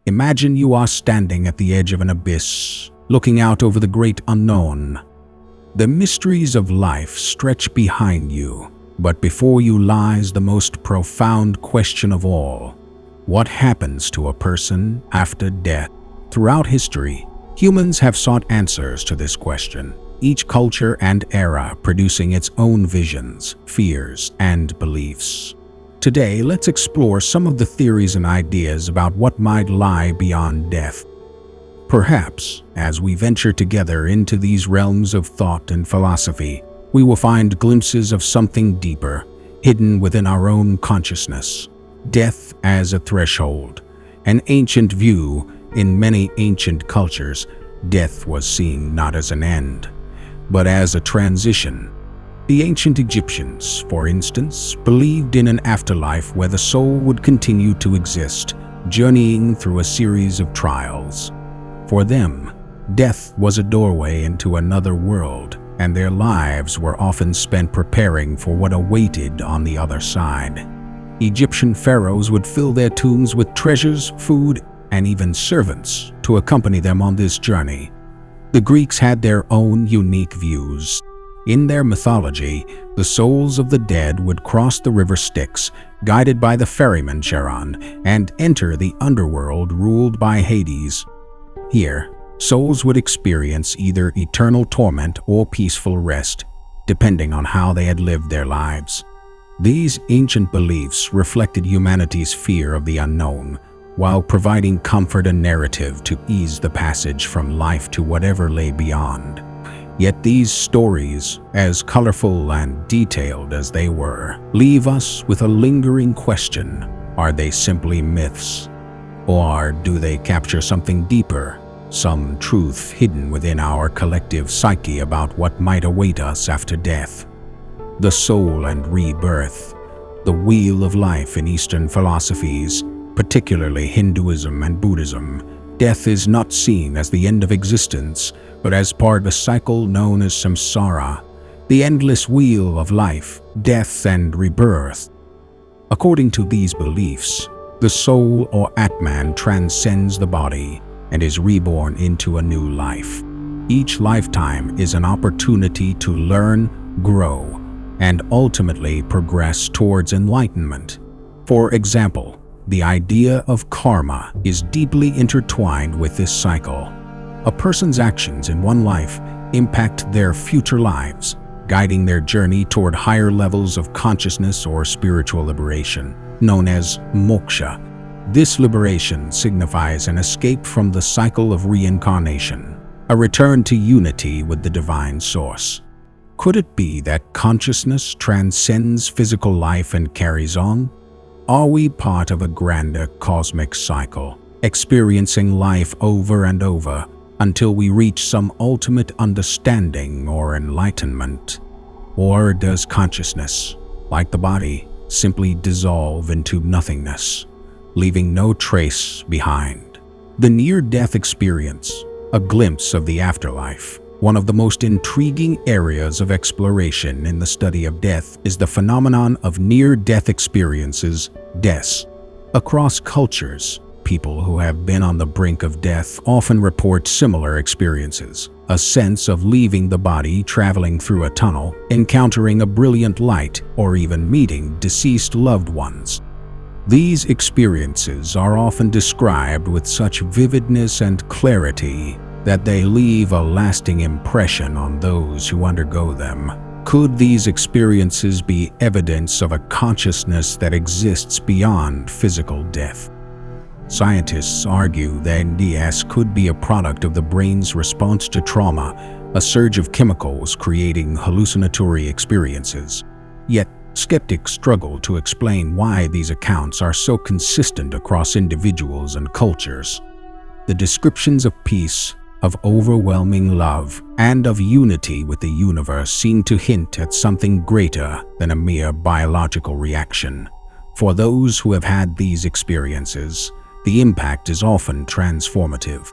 Imagine you are standing at the edge of an abyss, looking out over the great unknown. The mysteries of life stretch behind you, but before you lies the most profound question of all. What happens to a person after death? Throughout history, humans have sought answers to this question, each culture and era producing its own visions, fears, and beliefs. Today, let's explore some of the theories and ideas about what might lie beyond death. Perhaps, as we venture together into these realms of thought and philosophy, we will find glimpses of something deeper, hidden within our own consciousness. Death as a threshold. An ancient view. In many ancient cultures, death was seen not as an end, but as a transition. The ancient Egyptians, for instance, believed in an afterlife where the soul would continue to exist, journeying through a series of trials. For them, death was a doorway into another world, and their lives were often spent preparing for what awaited on the other side. Egyptian pharaohs would fill their tombs with treasures, food, and even servants to accompany them on this journey. The Greeks had their own unique views. In their mythology, the souls of the dead would cross the river Styx, guided by the ferryman Charon, and enter the underworld ruled by Hades. Here, souls would experience either eternal torment or peaceful rest, depending on how they had lived their lives. These ancient beliefs reflected humanity's fear of the unknown, while providing comfort and narrative to ease the passage from life to whatever lay beyond. Yet these stories, as colorful and detailed as they were, leave us with a lingering question. Are they simply myths? Or do they capture something deeper, some truth hidden within our collective psyche about what might await us after death? The soul and rebirth, the wheel of life in Eastern philosophies, particularly Hinduism and Buddhism. Death is not seen as the end of existence, but as part of a cycle known as samsara, the endless wheel of life, death, and rebirth. According to these beliefs, the soul or Atman transcends the body and is reborn into a new life. Each lifetime is an opportunity to learn, grow, and ultimately progress towards enlightenment. For example, the idea of karma is deeply intertwined with this cycle. A person's actions in one life impact their future lives, guiding their journey toward higher levels of consciousness or spiritual liberation, known as moksha. This liberation signifies an escape from the cycle of reincarnation, a return to unity with the divine source. Could it be that consciousness transcends physical life and carries on? Are we part of a grander cosmic cycle, experiencing life over and over until we reach some ultimate understanding or enlightenment? Or does consciousness, like the body, simply dissolve into nothingness, leaving no trace behind? The near-death experience, a glimpse of the afterlife. One of the most intriguing areas of exploration in the study of death is the phenomenon of near-death experiences, deaths. Across cultures, people who have been on the brink of death often report similar experiences. A sense of leaving the body, traveling through a tunnel, encountering a brilliant light, or even meeting deceased loved ones. These experiences are often described with such vividness and clarity that they leave a lasting impression on those who undergo them. Could these experiences be evidence of a consciousness that exists beyond physical death? Scientists argue that NDS could be a product of the brain's response to trauma, a surge of chemicals creating hallucinatory experiences. Yet, skeptics struggle to explain why these accounts are so consistent across individuals and cultures. The descriptions of peace, of overwhelming love, and of unity with the universe seem to hint at something greater than a mere biological reaction. For those who have had these experiences, the impact is often transformative.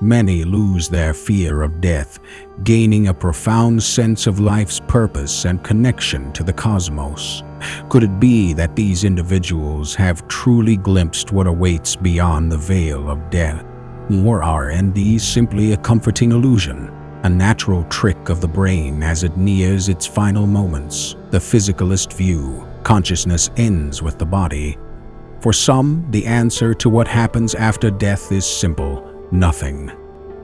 many lose their fear of death, gaining a profound sense of life's purpose and connection to the cosmos. Could it be that these individuals have truly glimpsed what awaits beyond the veil of death? Or are NDs simply a comforting illusion, a natural trick of the brain as it nears its final moments? The physicalist view, consciousness ends with the body. For some, the answer to what happens after death is simple: nothing.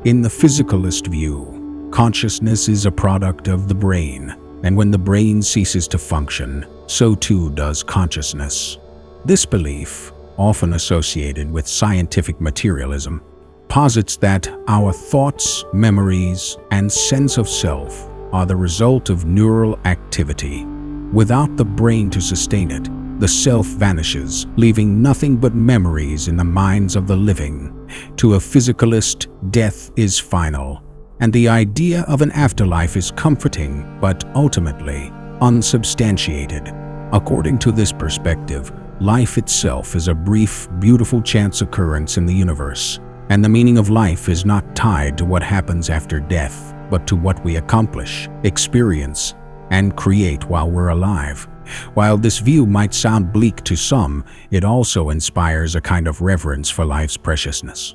In the physicalist view, consciousness is a product of the brain, and when the brain ceases to function, so too does consciousness. This belief, often associated with scientific materialism, posits that our thoughts, memories, and sense of self are the result of neural activity. Without the brain to sustain it, the self vanishes, leaving nothing but memories in the minds of the living. To a physicalist, death is final, and the idea of an afterlife is comforting but ultimately unsubstantiated. According to this perspective, life itself is a brief, beautiful chance occurrence in the universe, and the meaning of life is not tied to what happens after death, but to what we accomplish, experience, and create while we're alive. While this view might sound bleak to some, it also inspires a kind of reverence for life's preciousness.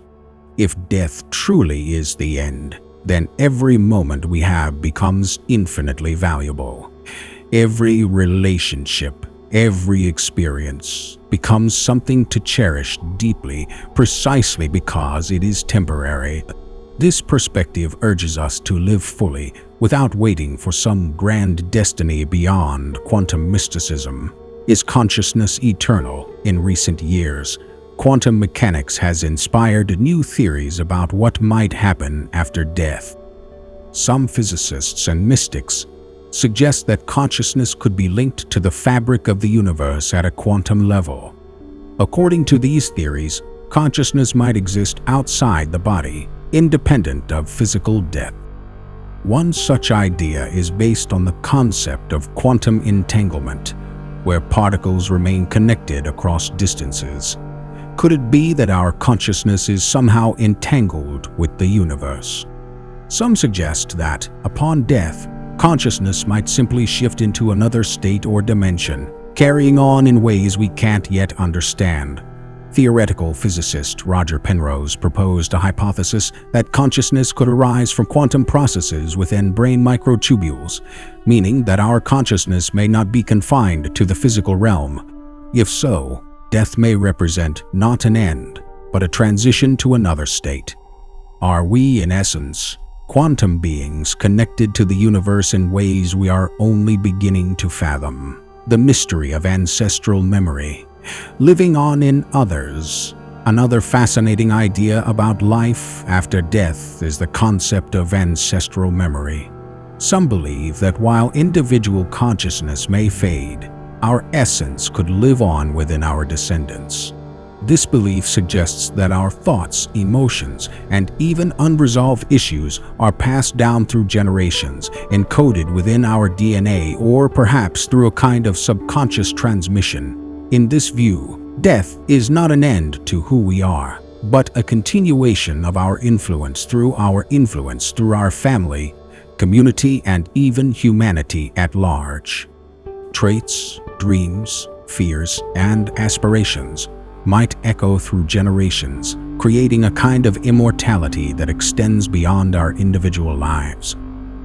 If death truly is the end, then every moment we have becomes infinitely valuable. Every relationship, every experience becomes something to cherish deeply, precisely because it is temporary. This perspective urges us to live fully, without waiting for some grand destiny beyond quantum mysticism. Is consciousness eternal? In recent years, quantum mechanics has inspired new theories about what might happen after death. Some physicists and mystics suggest that consciousness could be linked to the fabric of the universe at a quantum level. According to these theories, consciousness might exist outside the body, independent of physical death. One such idea is based on the concept of quantum entanglement, where particles remain connected across distances. Could it be that our consciousness is somehow entangled with the universe? Some suggest that, upon death, consciousness might simply shift into another state or dimension, carrying on in ways we can't yet understand. Theoretical physicist Roger Penrose proposed a hypothesis that consciousness could arise from quantum processes within brain microtubules, meaning that our consciousness may not be confined to the physical realm. If so, death may represent not an end, but a transition to another state. Are we, in essence, quantum beings connected to the universe in ways we are only beginning to fathom? The mystery of ancestral memory. Living on in others. Another fascinating idea about life after death is the concept of ancestral memory. Some believe that while individual consciousness may fade, our essence could live on within our descendants. This belief suggests that our thoughts, emotions, and even unresolved issues are passed down through generations, encoded within our DNA, or perhaps through a kind of subconscious transmission. In this view, death is not an end to who we are, but a continuation of our influence through our family, community, and even humanity at large. Traits, dreams, fears, and aspirations might echo through generations, creating a kind of immortality that extends beyond our individual lives.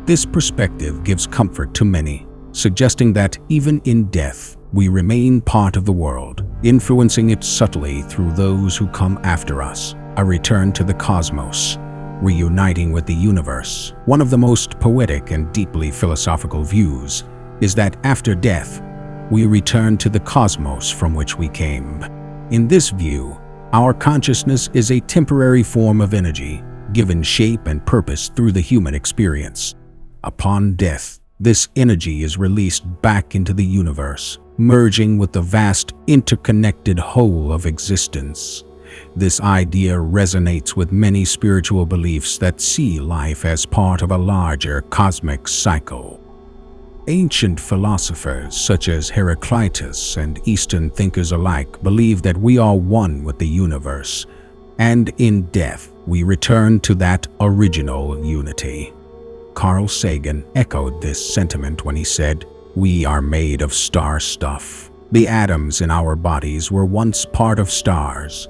This perspective gives comfort to many, suggesting that even in death, we remain part of the world, influencing it subtly through those who come after us. A return to the cosmos, reuniting with the universe. One of the most poetic and deeply philosophical views is that after death, we return to the cosmos from which we came. In this view, our consciousness is a temporary form of energy, given shape and purpose through the human experience. Upon death, this energy is released back into the universe, merging with the vast, interconnected whole of existence. This idea resonates with many spiritual beliefs that see life as part of a larger cosmic cycle. Ancient philosophers such as Heraclitus and Eastern thinkers alike believe that we are one with the universe, and in death, we return to that original unity. Carl Sagan echoed this sentiment when he said, "We are made of star stuff. The atoms in our bodies were once part of stars.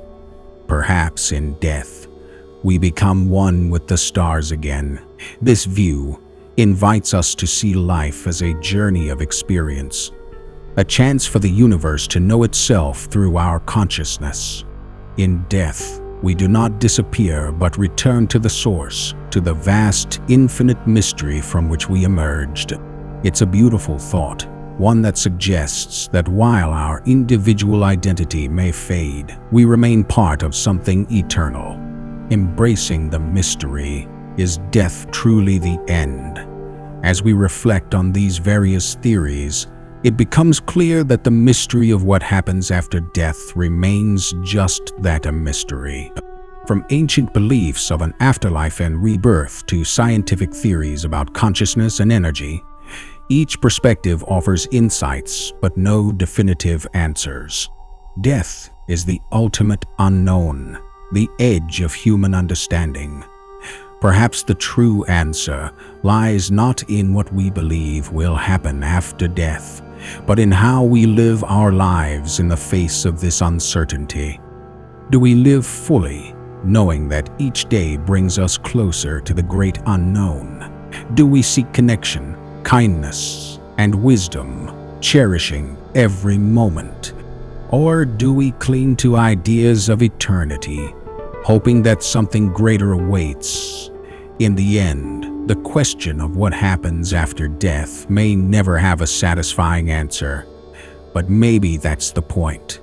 Perhaps in death, we become one with the stars again." This view invites us to see life as a journey of experience, a chance for the universe to know itself through our consciousness. In death, we do not disappear but return to the source, to the vast, infinite mystery from which we emerged. It's a beautiful thought, one that suggests that while our individual identity may fade, we remain part of something eternal. Embracing the mystery, is death truly the end? As we reflect on these various theories, it becomes clear that the mystery of what happens after death remains just that, a mystery. From ancient beliefs of an afterlife and rebirth to scientific theories about consciousness and energy, each perspective offers insights but no definitive answers. Death is the ultimate unknown, the edge of human understanding. Perhaps the true answer lies not in what we believe will happen after death, but in how we live our lives in the face of this uncertainty. Do we live fully, knowing that each day brings us closer to the great unknown? Do we seek connection, kindness, and wisdom, cherishing every moment? Or do we cling to ideas of eternity, hoping that something greater awaits? In the end, the question of what happens after death may never have a satisfying answer, but maybe that's the point.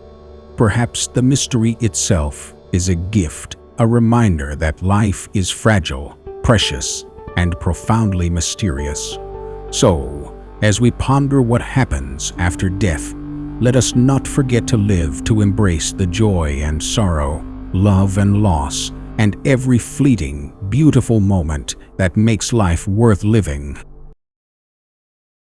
Perhaps the mystery itself is a gift, a reminder that life is fragile, precious, and profoundly mysterious. So, as we ponder what happens after death, let us not forget to live to embrace the joy and sorrow, love and loss, and every fleeting, beautiful moment that makes life worth living.